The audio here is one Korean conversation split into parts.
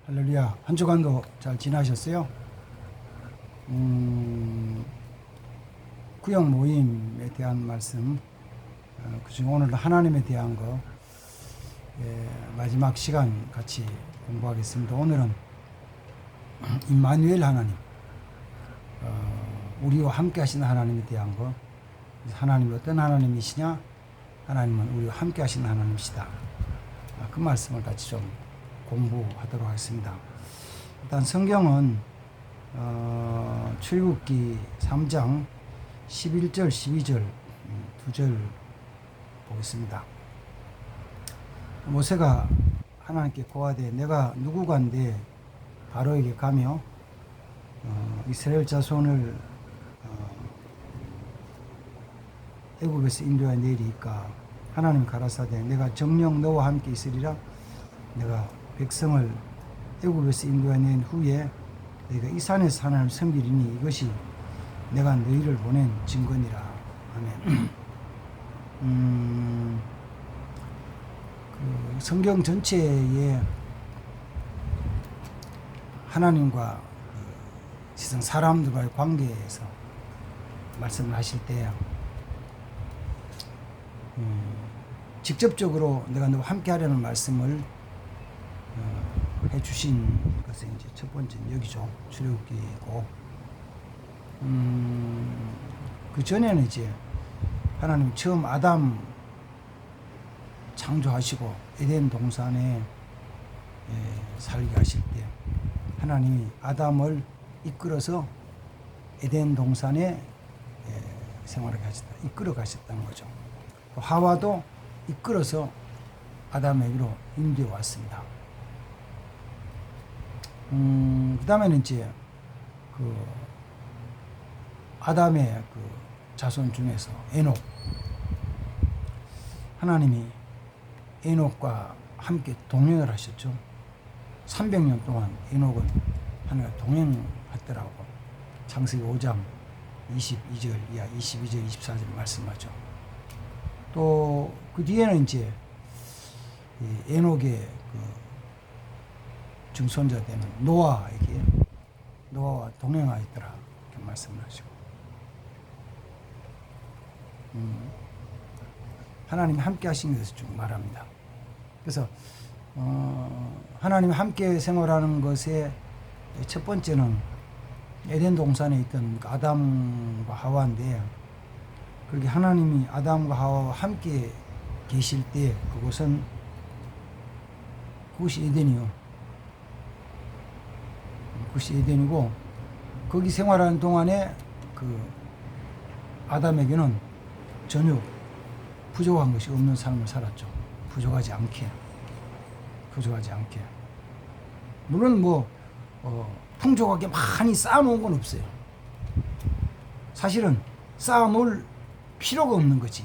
할렐루야. 한 주간도 잘 지나셨어요? 구역 모임에 대한 말씀, 그중 오늘 하나님에 대한 거 마지막 시간 같이 공부하겠습니다. 오늘은 임마누엘 하나님, 우리와 함께 하시는 하나님에 대한 거. 하나님이 어떤 하나님이시냐? 하나님은 우리와 함께 하시는 하나님이시다. 그 말씀을 같이 좀 공부하도록 하겠습니다. 일단 성경은 출애굽기 3장 11절 12절 2절 보겠습니다. 모세가 하나님께 고하되 내가 누구간데 바로에게 가며 이스라엘 자손을 애굽에서 인도하여 내리니까 하나님 가라사대 내가 정녕 너와 함께 있으리라. 내가 백성을 애굽에서 인도하여 낸 후에 너희가 이 산에서 하나님을 섬기리니 이것이 내가 너희를 보낸 증거니라. 아멘. 그 성경 전체에 하나님과 세상 사람들과의 관계에서 말씀을 하실 때 직접적으로 내가 너와 함께 하려는 말씀을 해주신 것은 이제 첫 번째는 여기죠. 출애굽기고 그 전에는 이제 하나님 처음 아담 창조하시고 에덴 동산에 살게 하실 때 하나님이 아담을 이끌어서 에덴 동산에 생활하게 하셨다. 이끌어 가셨다는 거죠. 하와도 이끌어서 아담에게로 인도해 왔습니다. 그 다음에는 이제 그 아담의 그 자손 중에서 에녹, 하나님이 에녹과 함께 동행을 하셨죠. 300년 동안 에녹은 하나님과 동행했더라고. 창세기 5장 22절 이하 22절 24절 말씀하죠. 또 그 뒤에는 이제 에녹의 그 증손자 되는 노아에게 노아와 동행하였더라 이렇게 말씀을 하시고 하나님이 함께 하신 것을 쭉 말합니다. 그래서 하나님이 함께 생활하는 것의 첫 번째는 에덴 동산에 있던 아담과 하와인데 그렇게 하나님이 아담과 하와와 함께 계실 때 그것이 에덴이요. 그것이 에덴이고 거기 생활하는 동안에 그 아담에게는 전혀 부족한 것이 없는 삶을 살았죠. 부족하지 않게. 물론 풍족하게 많이 쌓아놓은 건 없어요. 사실은 쌓아놓을 필요가 없는 거지.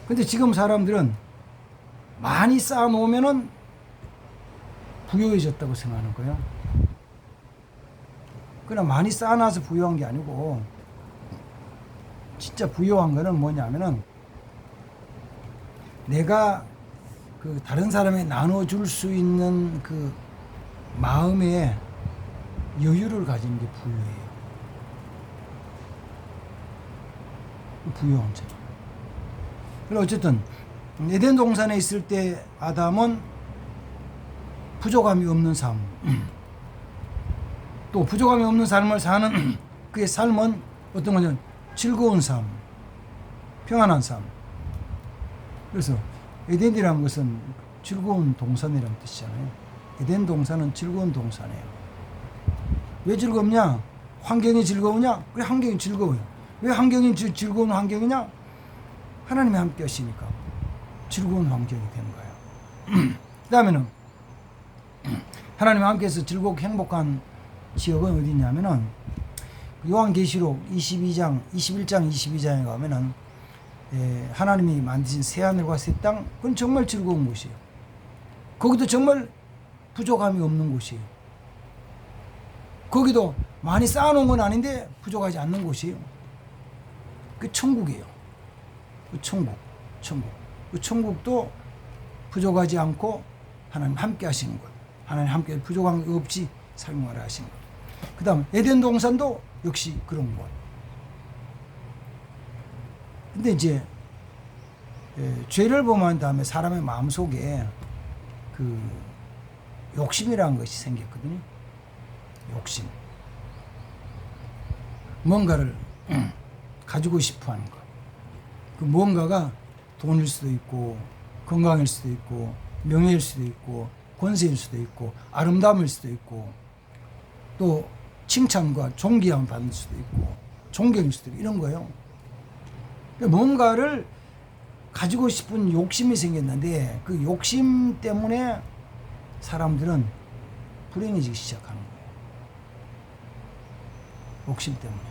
근데 지금 사람들은 많이 쌓아놓으면은 부유해졌다고 생각하는 거예요. 그러나 많이 쌓아놔서 부유한 게 아니고 진짜 부유한 거는 뭐냐면은 내가 그 다른 사람에 나눠줄 수 있는 그 마음의 여유를 가지는 게 부유해요. 부유한 자. 그리고 어쨌든 에덴 동산에 있을 때 아담은 부족함이 없는 삶, 또 부족함이 없는 삶을 사는 그의 삶은 어떤 거냐면 즐거운 삶, 평안한 삶. 그래서 에덴이라는 것은 즐거운 동산이라는 뜻이잖아요. 에덴 동산은 즐거운 동산이에요. 왜 즐겁냐? 환경이 즐거우냐? 그래, 환경이 즐거워요. 왜 환경이 즐거운 환경이냐? 하나님이 함께 하시니까 즐거운 환경이 되는 거예요. 그 다음에는 하나님이 함께해서 즐겁고 행복한 지역은 어디냐면은 요한계시록 21장 22장에 가면은 하나님이 만드신 새하늘과 새 땅, 그건 정말 즐거운 곳이에요. 거기도 정말 부족함이 없는 곳이에요. 거기도 많이 쌓아놓은 건 아닌데 부족하지 않는 곳이에요. 그 천국이에요. 그 천국도 부족하지 않고 하나님 함께 하시는 것. 하나님 함께 부족한 것 없이 사용하라 하시는 것. 그 다음 에덴 동산도 역시 그런 것. 근데 이제 죄를 범한 다음에 사람의 마음속에 그 욕심이라는 것이 생겼거든요. 욕심. 뭔가를 가지고 싶어 하는 것. 그 뭔가가 돈일 수도 있고 건강일 수도 있고 명예일 수도 있고 권세일 수도 있고 아름다움일 수도 있고 또 칭찬과 존귀함을 받을 수도 있고 존경일 수도 있고 이런 거예요. 뭔가를 가지고 싶은 욕심이 생겼는데 그 욕심 때문에 사람들은 불행해지기 시작하는 거예요. 욕심 때문에.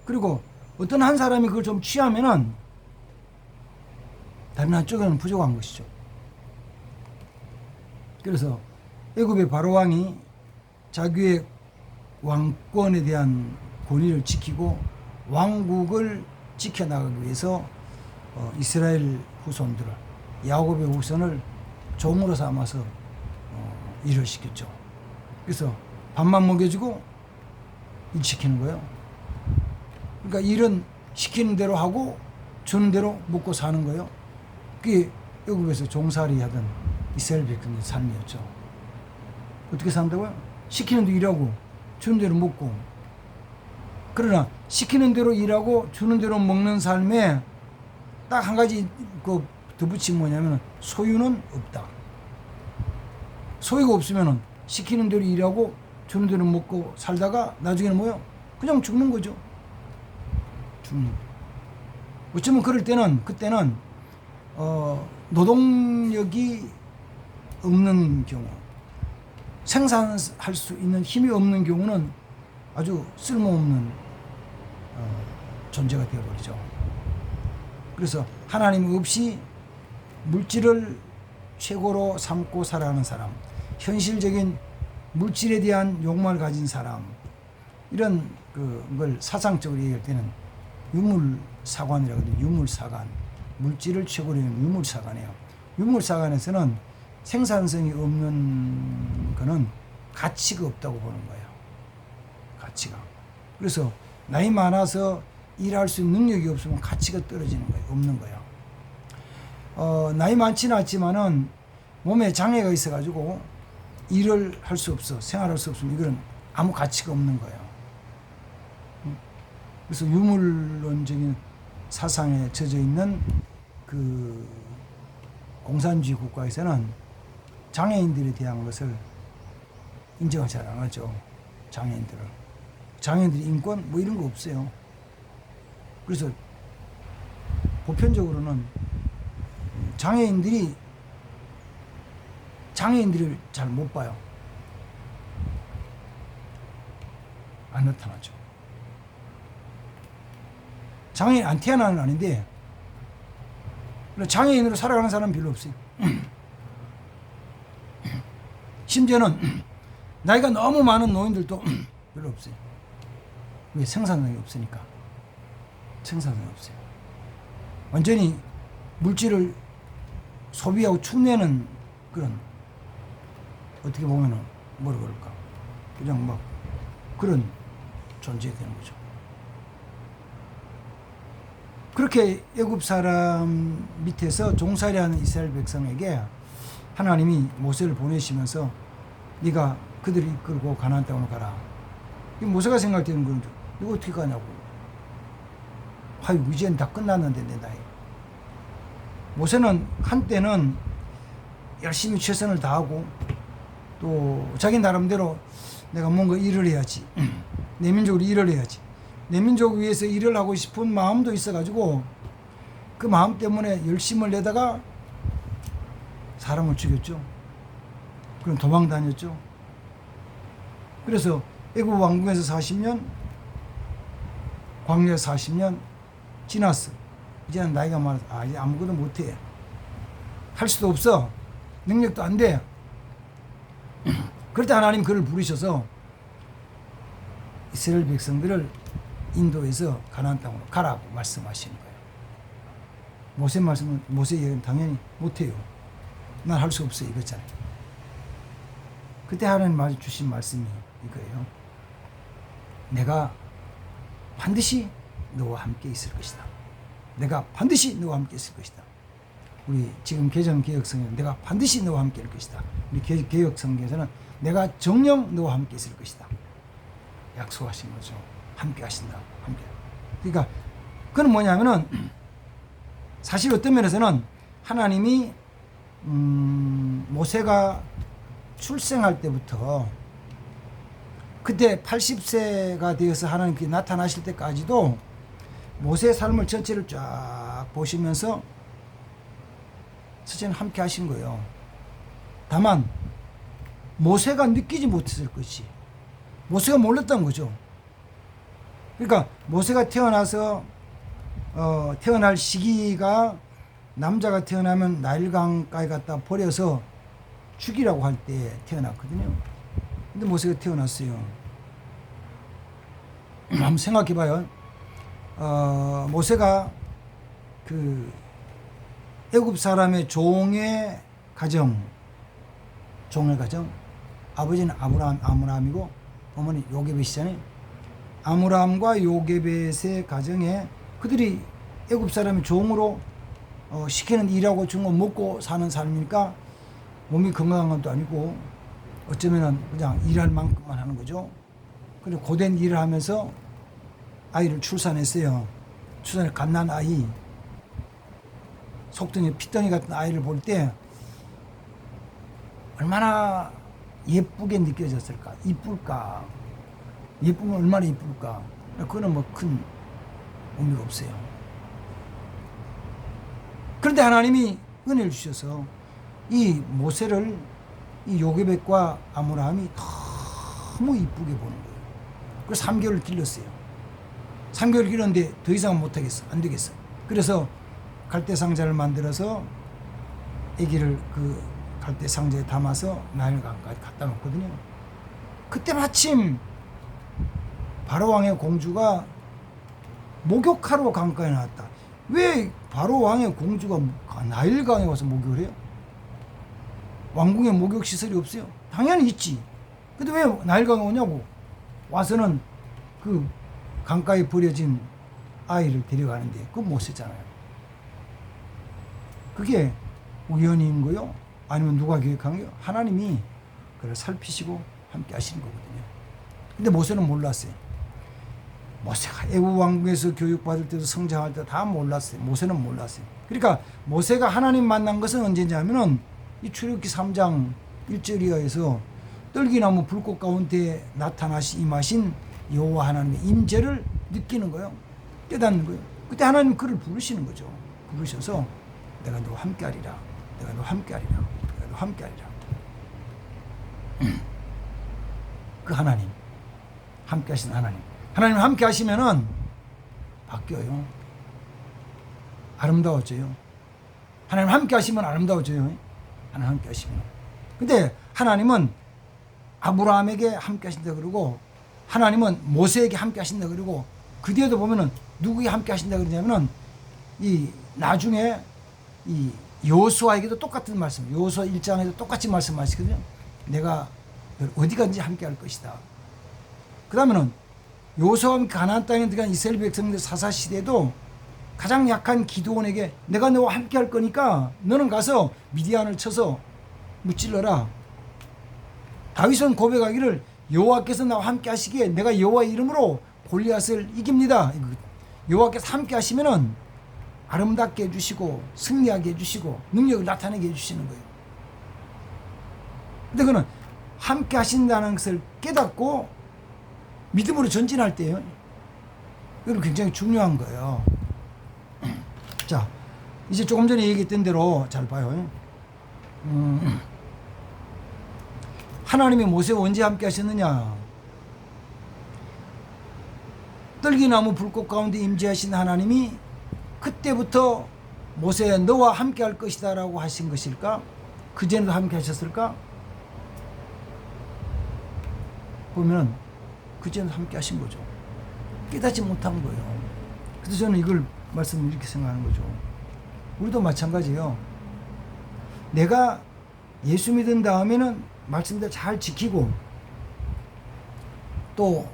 그리고 어떤 한 사람이 그걸 좀 취하면은 다른 한쪽에는 부족한 것이죠. 그래서 애굽의 바로 왕이 자기의 왕권에 대한 권위를 지키고 왕국을 지켜나가기 위해서 이스라엘 후손들을 야곱의 후손을 종으로 삼아서 일을 시켰죠. 그래서 밥만 먹여주고 일 시키는 거예요. 그러니까 일은 시키는 대로 하고 주는 대로 먹고 사는 거예요. 그게 애굽에서 종살이 하던 이스라엘 백성의 삶이었죠. 어떻게 산다고요? 시키는 대로 일하고 주는 대로 먹고. 그러나 시키는 대로 일하고 주는 대로 먹는 삶에 딱 한 가지 그 덧붙임 뭐냐면 소유는 없다. 소유가 없으면은 시키는 대로 일하고 주는 대로 먹고 살다가 나중에는 뭐요? 그냥 죽는 거죠. 죽는. 어쩌면 그때는 노동력이 없는 경우, 생산할 수 있는 힘이 없는 경우는 아주 쓸모없는 존재가 되어버리죠. 그래서 하나님 없이 물질을 최고로 삼고 살아가는 사람, 현실적인 물질에 대한 욕망을 가진 사람, 이런 걸 사상적으로 얘기할 때는 유물사관이라고 해요. 유물사관. 물질을 최고로 여기는 유물사관이에요. 유물사관에서는 생산성이 없는 거는 가치가 없다고 보는 거예요. 가치가. 그래서 나이 많아서 일할 수 있는 능력이 없으면 가치가 떨어지는 거예요. 없는 거예요. 나이 많지는 않지만은 몸에 장애가 있어가지고 일을 할 수 없어. 생활할 수 없으면 이거는 아무 가치가 없는 거예요. 그래서 유물론적인 사상에 젖어 있는 그 공산주의 국가에서는 장애인들에 대한 것을 인정을 잘 안 하죠. 장애인들의 인권 뭐 이런 거 없어요. 그래서 보편적으로는 장애인들을 잘 못 봐요. 안 나타나죠. 장애인 안 태어나는 아닌데 장애인으로 살아가는 사람은 별로 없어요. 심지어는 나이가 너무 많은 노인들도 별로 없어요. 왜? 생산성이 없으니까. 생산성이 없어요. 완전히 물질을 소비하고 축내는 그런, 어떻게 보면은 뭐라 그럴까, 그냥 막 그런 존재가 되는 거죠. 그렇게 애굽 사람 밑에서 종살이하는 이스라엘 백성에게 하나님이 모세를 보내시면서 네가 그들을 이끌고 가나안 땅으로 가라. 모세가 생각할 때는 그런 줄, 이거 어떻게 가냐고. 아유, 이제는 다 끝났는데 내 나이. 모세는 한때는 열심히 최선을 다하고 또 자기 나름대로 내가 뭔가 일을 해야지. 내 민족으로 일을 해야지. 내 민족 위해서 일을 하고 싶은 마음도 있어가지고 그 마음 때문에 열심을 내다가 사람을 죽였죠. 그럼 도망 다녔죠. 그래서 애굽 왕궁에서 40년, 광야 40년 지났어. 이제는 나이가 많아서 이제 아무것도 못해. 할 수도 없어. 능력도 안 돼. 그럴 때 하나님 그를 부르셔서 이스라엘 백성들을 인도에서 가나안 땅으로 가라고 말씀하시는 거예요. 모세 말씀은 모세 얘기는 당연히 못해요. 난 할 수 없어 이거잖아요. 그때 하나님 주신 말씀이 이거예요. 내가 반드시 너와 함께 있을 것이다. 내가 반드시 너와 함께 있을 것이다. 우리 지금 개정개혁성경은 내가 반드시 너와 함께 있을 것이다. 우리 개혁성경에서는 내가 정녕 너와 함께 있을 것이다. 약속하신 거죠. 함께 하신다. 함께. 그러니까 그건 뭐냐면은 사실 어떤 면에서는 하나님이 모세가 출생할 때부터 그때 80세가 되어서 하나님께 나타나실 때까지도 모세의 삶을 전체를 쫙 보시면서 첫째는 함께 하신 거예요. 다만 모세가 느끼지 못했을 것이 모세가 몰랐던 거죠. 그러니까 모세가 태어나서 태어날 시기가 남자가 태어나면 나일강가에 갖다 버려서 죽이라고 할 때 태어났거든요. 근데 모세가 태어났어요. 한번 생각해 봐요. 모세가 그 애굽 사람의 종의 가정, 아버지는 아므람이고 어머니 요게벳이잖아요. 아므람과 요게벳의 가정에 그들이 애굽 사람의 종으로 시키는 일하고 주는 거 먹고 사는 삶이니까 몸이 건강한 것도 아니고 어쩌면은 그냥 일할 만큼만 하는 거죠. 그리고 고된 일을 하면서 아이를 출산했어요. 출산해 갓난 아이, 속덩이 피덩이 같은 아이를 볼 때 얼마나 예쁘게 느껴졌을까, 이쁠까, 예쁘면 얼마나 이쁠까. 그거는 뭐 큰 의미가 없어요. 그런데 하나님이 은혜를 주셔서 이 모세를 이 요게벳과 아므람이 너무 이쁘게 보는 거예요. 그래서 3개월을 길렀어요. 3개월 길렀는데 더 이상은 못하겠어. 안 되겠어. 그래서 갈대 상자를 만들어서 아기를 그 갈대 상자에 담아서 나일강까지 갖다 놓거든요. 그때 마침 바로왕의 공주가 목욕하러 강가에 나왔다. 왜 바로왕의 공주가 나일강에 와서 목욕을 해요? 왕궁에 목욕시설이 없어요? 당연히 있지. 근데 왜 나일강에 오냐고. 와서는 그 강가에 버려진 아이를 데려가는데 그건 모세잖아요. 그게 우연인 거요? 아니면 누가 계획한 거요? 하나님이 그걸 살피시고 함께 하시는 거거든요. 근데 모세는 몰랐어요. 모세가 애굽 왕궁에서 교육받을 때도 성장할 때 다 몰랐어요. 모세는 몰랐어요. 그러니까 모세가 하나님 만난 것은 언제냐면은 이 출애굽기 3장 1절이하에서 떨기나무 불꽃 가운데 임하신 여호와 하나님의 임재를 느끼는 거예요. 깨닫는 거예요. 그때 하나님 그를 부르시는 거죠. 부르셔서 내가 너와 함께하리라. 내가 너와 함께하리라. 내가 너와 함께하리라. 그 하나님, 함께하신 하나님. 하나님 함께 하시면은 바뀌어요. 아름다워져요. 하나님 함께 하시면 아름다워져요. 하나님 함께 하시면. 근데 하나님은 아브라함에게 함께 하신다 그러고 하나님은 모세에게 함께 하신다 그러고 그 뒤에도 보면은 누구에게 함께 하신다 그러냐면은 이 나중에 이 여호수아에게도 똑같은 말씀, 여호수아 1장에도 똑같이 말씀하시거든요. 내가 어디 가든지 함께 할 것이다. 그 다음에는 여호수아와 가나안 땅에 들어간 이스라엘 백성들 사사 시대도 가장 약한 기드온에게 내가 너와 함께 할 거니까 너는 가서 미디안을 쳐서 무찔러라. 다윗은 고백하기를 여호와께서 나와 함께 하시기에 내가 여호와의 이름으로 골리앗을 이깁니다. 여호와께서 함께 하시면은 아름답게 해주시고 승리하게 해주시고 능력을 나타내게 해주시는 거예요. 근데 그는 함께 하신다는 것을 깨닫고 믿음으로 전진할 때요. 이건 굉장히 중요한 거예요. 자, 이제 조금 전에 얘기했던 대로 잘 봐요. 하나님이 모세와 언제 함께 하셨느냐? 떨기나무 불꽃 가운데 임재하신 하나님이 그때부터 모세야 너와 함께 할 것이다 라고 하신 것일까? 그전에도 함께 하셨을까? 보면 그전에도 함께 하신 거죠. 깨닫지 못한 거예요. 그래서 저는 이걸 말씀을 이렇게 생각하는 거죠. 우리도 마찬가지예요. 내가 예수 믿은 다음에는 말씀대로 잘 지키고 또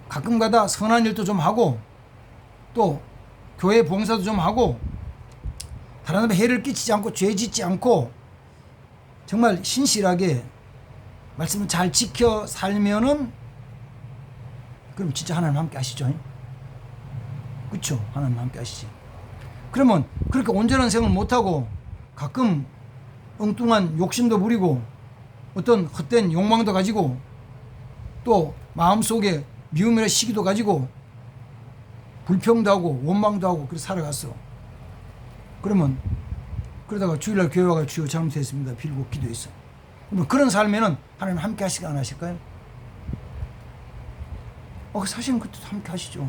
가끔가다 선한 일도 좀 하고 또 교회 봉사도 좀 하고 다른 사람에 해를 끼치지 않고 죄 짓지 않고 정말 신실하게 말씀을 잘 지켜 살면은 그럼 진짜 하나님 함께 하시죠. 그렇죠? 하나님 함께 하시지. 그러면 그렇게 온전한 생활을 못하고 가끔 엉뚱한 욕심도 부리고 어떤 헛된 욕망도 가지고 또 마음속에 미움이나 시기도 가지고 불평도 하고 원망도 하고 그렇게 살아갔어. 그러면 그러다가 주일날 교회 와가 주여 잘못했습니다 빌고 기도했어. 그러면 그런 삶에는 하나님 함께 하시까 안 하실까요? 사실은 그때도 함께 하시죠.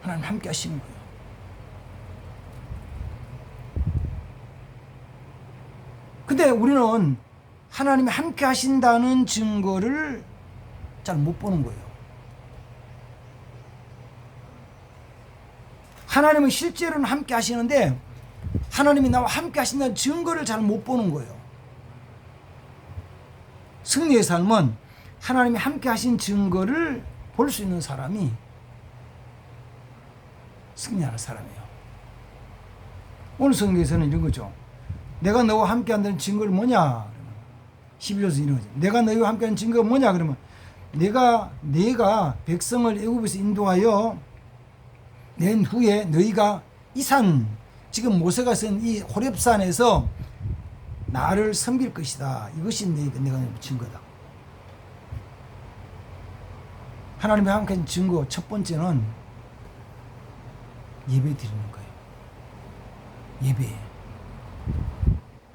하나님 함께 하시는 거예요. 근데 우리는 하나님이 함께 하신다는 증거를 잘 못 보는 거예요. 하나님은 실제로는 함께 하시는데 하나님이 나와 함께 하신다는 증거를 잘 못 보는 거예요. 승리의 삶은 하나님이 함께 하신 증거를 볼 수 있는 사람이 승리하는 사람이에요. 오늘 성경에서는 이런 거죠. 내가 너와 함께 한다는 증거를 뭐냐? 11절에서 이런 거죠. 내가 너희와 함께 하는 증거가 뭐냐? 그러면 내가 백성을 애굽에서 인도하여 낸 후에 너희가 이 산, 지금 모세가 쓴 이 호렙산에서 나를 섬길 것이다. 이것이 내가 증거다. 하나님이 함께 하는 증거 첫 번째는 예배 드리는 거예요. 예배.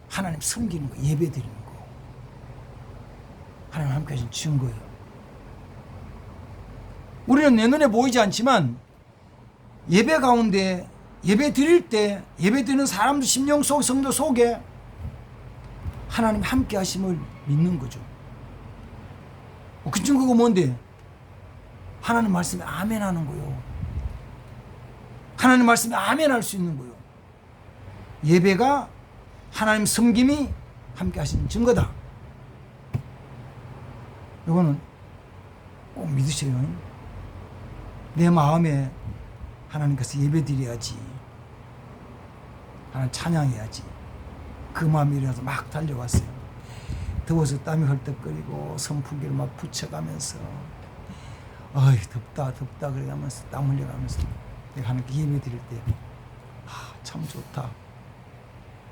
하나님 섬기는 거, 예배 드리는 거. 하나님 함께 하신 증거예요. 우리는 내 눈에 보이지 않지만 예배 가운데 예배 드릴 때 예배 드리는 사람들 심령 속 성도 속에 하나님 함께 하심을 믿는 거죠. 그 증거가 뭔데? 하나님 말씀에 아멘 하는 거요. 하나님 말씀에 아멘 할 수 있는 거요. 예배가 하나님 섬김이 함께 하시는 증거다. 이거는 꼭 믿으세요. 내 마음에 하나님께서 예배 드려야지. 하나님 찬양해야지. 그 마음이 일어나서 막 달려왔어요. 더워서 땀이 헐떡거리고 선풍기를 막 붙여가면서 어이 덥다 그래 하면서 땀 흘려가면서 내가 하나님께 예배 드릴 때 참 좋다.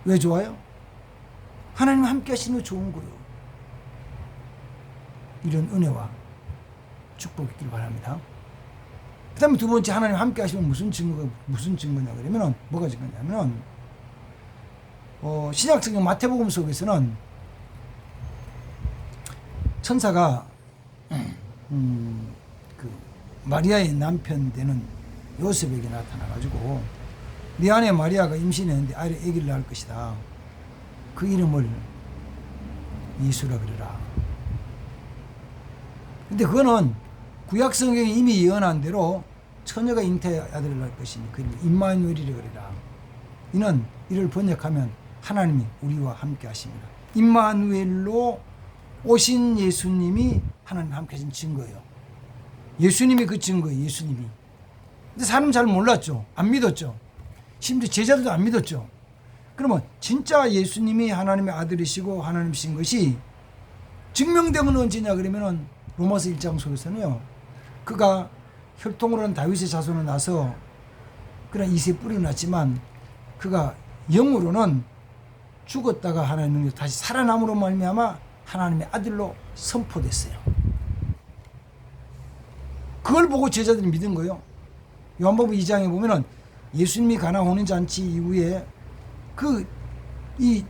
왜 좋아요? 하나님 함께 하시는 게 좋은 거예요. 이런 은혜와 축복이 있길 바랍니다. 그 다음에 두 번째, 하나님 함께 하시면 무슨 증거냐 그러면 뭐가 증거냐면 신약성경 마태복음 속에서는 천사가 그 마리아의 남편 되는 요셉에게 나타나가지고 네 안에 마리아가 임신했는데 아이를 아기를 낳을 것이다. 그 이름을 예수라 그러라. 근데 그거는 구약 성경이 이미 예언한 대로 처녀가 잉태의 아들을 낳을 것이니 그 이름을 임마누엘이라 그러라. 이는 이를 번역하면 하나님이 우리와 함께 하십니다. 임마누엘로 오신 예수님이 하나님 함께 하신 증거예요. 예수님이 그 증거예요. 예수님이. 근데 사람은 잘 몰랐죠. 안 믿었죠. 심지어 제자들도 안 믿었죠. 그러면 진짜 예수님이 하나님의 아들이시고 하나님이신 것이 증명된 건 언제냐 그러면은 로마서 1장 속에서는요. 그가 혈통으로는 다윗의 자손으로 나서 그런 이세 뿌리를 났지만 그가 영으로는 죽었다가 하나님의 다시 살아남으로 말미암아 하나님의 아들로 선포됐어요. 그걸 보고 제자들이 믿은 거예요. 요한복음 2장에 보면은 예수님이 가나 혼인잔치 이후에 이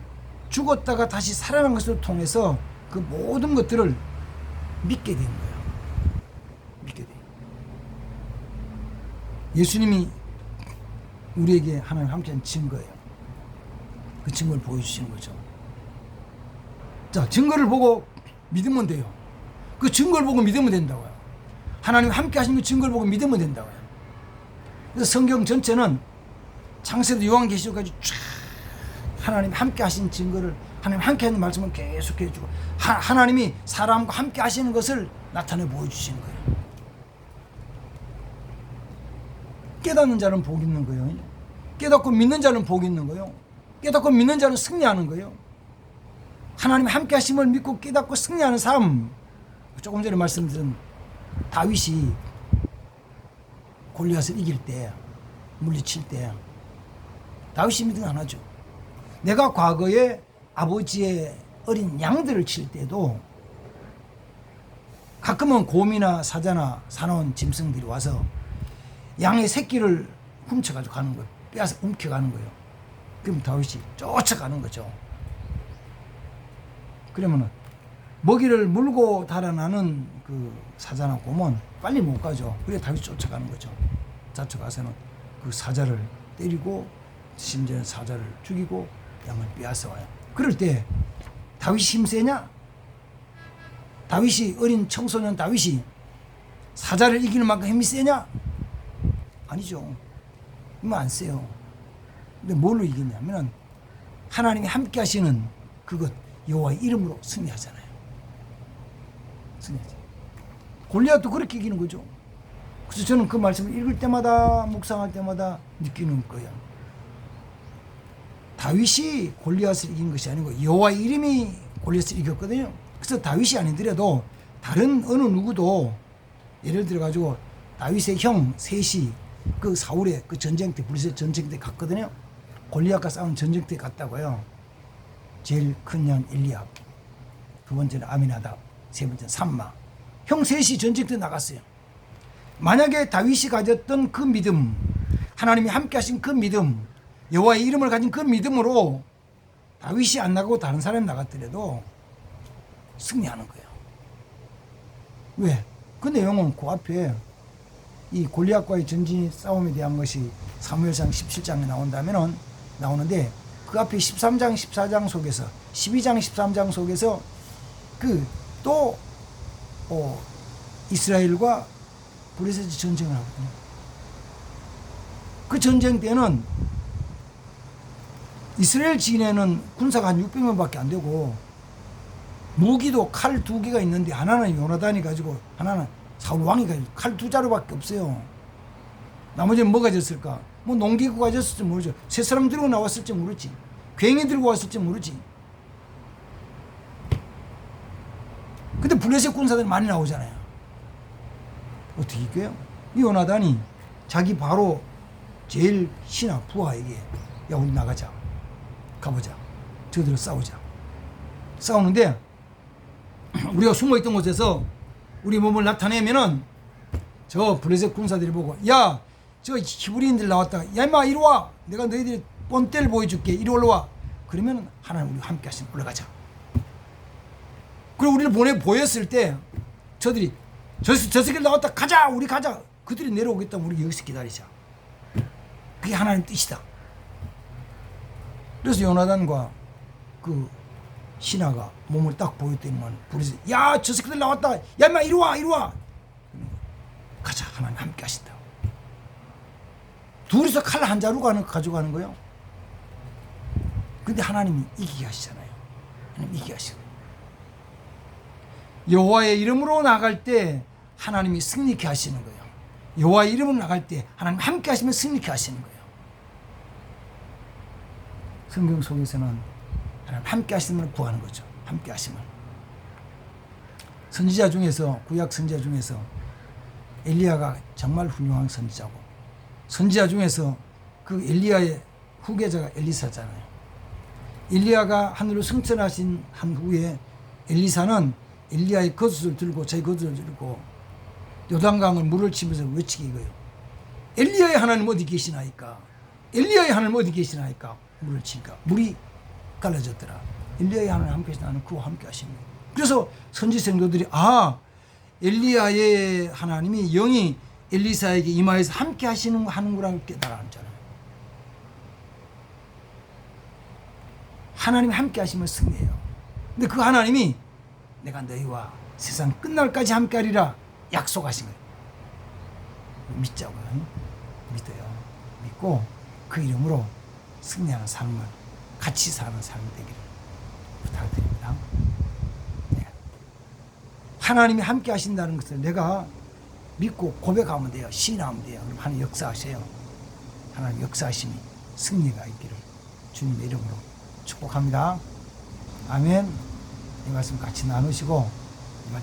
죽었다가 다시 살아난 것을 통해서 그 모든 것들을 믿게 된 거예요. 믿게 돼요. 예수님이 우리에게 하나님 함께한 증거예요. 그 증거를 보여주시는 거죠. 자, 증거를 보고 믿으면 돼요. 그 증거를 보고 믿으면 된다고요. 하나님 함께 하시는 그 증거를 보고 믿으면 된다고요. 그래서 성경 전체는 창세도 요한계시록까지 쫙 하나님 함께 하신 증거를, 하나님 함께 하는 말씀을 계속 해주고, 하나님이 사람과 함께 하시는 것을 나타내 보여주시는 거예요. 깨닫는 자는 복 있는 거예요. 깨닫고 믿는 자는 복 있는 거예요. 깨닫고 믿는 자는 승리하는 거예요. 하나님 함께 하심을 믿고 깨닫고 승리하는 삶. 조금 전에 말씀드린 다윗이 골리앗을 이길 때, 물리칠 때 다윗이 믿음 안 하죠. 내가 과거에 아버지의 어린 양들을 칠 때도 가끔은 곰이나 사자나 사나운 짐승들이 와서 양의 새끼를 훔쳐가지고 가는 거예요. 빼앗아 훔쳐가는 거예요. 그럼 다윗이 쫓아가는 거죠. 그러면은 먹이를 물고 달아나는 그 사자나 곰은 빨리 못 가죠. 그래 다윗이 쫓아가는 거죠. 쫓아가서는 그 사자를 때리고 심지어 사자를 죽이고 양을 빼앗아 와요. 그럴 때 다윗이 힘세냐? 다윗이 어린 청소년 다윗이 사자를 이기는 만큼 힘이 세냐? 아니죠. 힘 안 세요. 근데 뭘로 이기냐면은 하나님이 함께 하시는 그것 여호와의 이름으로 승리하잖아요. 승리하죠. 골리앗도 그렇게 이기는 거죠. 그래서 저는 그 말씀을 읽을 때마다 묵상할 때마다 느끼는 거예요. 다윗이 골리앗을 이긴 것이 아니고 여호와의 이름이 골리앗을 이겼거든요. 그래서 다윗이 아니더라도 다른 어느 누구도 예를 들어 가지고 다윗의 형 셋이 그 사울의 그 전쟁 때 블레셋 전쟁 때 갔거든요. 골리앗과 싸운 전쟁 때 갔다고요. 제일 큰 형 엘리압, 두 번째는 아미나답, 세 번째는 삼마. 형 셋이 전쟁 때 나갔어요. 만약에 다윗이 가졌던 그 믿음, 하나님이 함께 하신 그 믿음, 여호와의 이름을 가진 그 믿음으로 다윗이 안 나가고 다른 사람이 나갔더라도 승리하는 거예요. 왜? 그 내용은 그 앞에 이 골리앗과의 전진 싸움에 대한 것이 사무엘상 17장에 나오는데 그 앞에 13장 14장 속에서 12장 13장 속에서 그 또 이스라엘과 블레셋이 전쟁을 하거든요. 그 전쟁 때는 이스라엘 진에는 군사가 한 600명밖에 안 되고 무기도 칼 2개가 있는데 하나는 요나단이 가지고 하나는 사울 왕이 가지고 칼 2자루밖에 없어요. 나머지는 뭐가 졌을까? 뭐 농기구가 졌을지 모르죠. 새 사람 들고 나왔을지 모르지. 괜히 들고 왔을지 모르지. 근데 블레셋 군사들이 많이 나오잖아요. 어떻게 이겨요? 이 요나단이 자기 바로 제일 신하 부하에게 야 우리 나가자. 가보자. 저들을 싸우자. 싸우는데 우리가 숨어있던 곳에서 우리 몸을 나타내면은 저 블레셋 군사들이 보고 야 저 히브리인들 나왔다. 야 임마 이리 와. 내가 너희들이 본때를 보여줄게. 이리 올라와. 그러면 하나님 우리와 함께 하시면 올라가자. 그리고 우리를 보였을 때 저들이 저 새끼 나왔다. 가자. 우리 가자. 그들이 내려오겠다면 우리 여기서 기다리자. 그게 하나님 뜻이다. 그래서 요나단과 그 신하가 몸을 딱 보였더니만 부르서 야 저 새끼들 나왔다. 야 임마 이리 와. 이리 와. 가자. 하나님 함께 하신다. 둘이서 칼 한 자루 가져가는 거예요. 근데 하나님이 이기게 하시잖아요. 하나님 이기게 하시고 여호와의 이름으로 나갈 때 하나님이 승리케 하시는 거예요. 여호와의 이름으로 나갈 때 하나님 함께 하시면 승리케 하시는 거예요. 성경 속에서는 하나님 함께 하심을 구하는 거죠. 함께 하심을. 선지자 중에서 구약 선지자 중에서 엘리야가 정말 훌륭한 선지자고 선지자 중에서 그 엘리야의 후계자가 엘리사잖아요. 엘리야가 하늘로 승천하신 한 후에 엘리사는 엘리야의 겉옷을 들고 자기 겉옷을 들고 요단강을 물을 치면서 외치기 이거예요. 엘리야의 하나님 어디 계시나이까? 엘리야의 하나님 어디 계시나이까? 물을 치니까 물이 갈라졌더라. 엘리야의 하나님 함께 계시다. 나는 그와 함께 하시는 거예요. 그래서 선지 성도들이 엘리야의 하나님이 영이 엘리사에게 임하여서 함께 하는구나 깨달았잖아요. 하나님이 함께 하시면 승리해요. 근데 그 하나님이 내가 너희와 세상 끝날까지 함께 하리라 약속하신 거예요. 믿자고요. 믿어요. 믿고 그 이름으로 승리하는 삶을 같이 사는 삶이 되기를 부탁드립니다. 네. 하나님이 함께 하신다는 것을 내가 믿고 고백하면 돼요. 시인하면 돼요. 그럼 하나님 역사하세요. 하나님 역사하심이 승리가 있기를 주님의 이름으로 축복합니다. 아멘. 이 말씀 같이 나누시고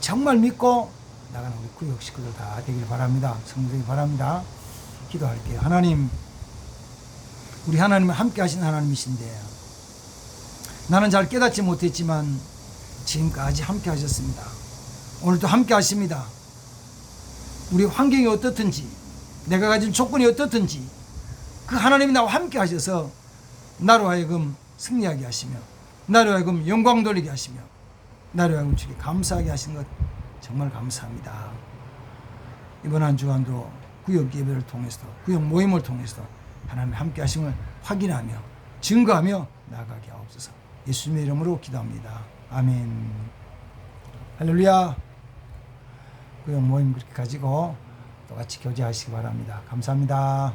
정말 믿고 나가는 우리 구역 식구들 다 되길 바랍니다. 성도되길 바랍니다. 기도할게요. 하나님, 우리 하나님은 함께 하신 하나님이신데 나는 잘 깨닫지 못했지만 지금까지 함께 하셨습니다. 오늘도 함께 하십니다. 우리 환경이 어떻든지 내가 가진 조건이 어떻든지 그 하나님이 나와 함께 하셔서 나로 하여금 승리하게 하시며 나로 하여금 영광 돌리게 하시며 나로 하여금 주께 감사하게 하시는 것 정말 감사합니다. 이번 한 주간도 구역 예배를 통해서도 구역 모임을 통해서도 하나님 함께 하심을 확인하며 증거하며 나아가게 하옵소서. 예수님의 이름으로 기도합니다. 아멘. 할렐루야. 구역 모임 그렇게 가지고 똑같이 교제하시기 바랍니다. 감사합니다.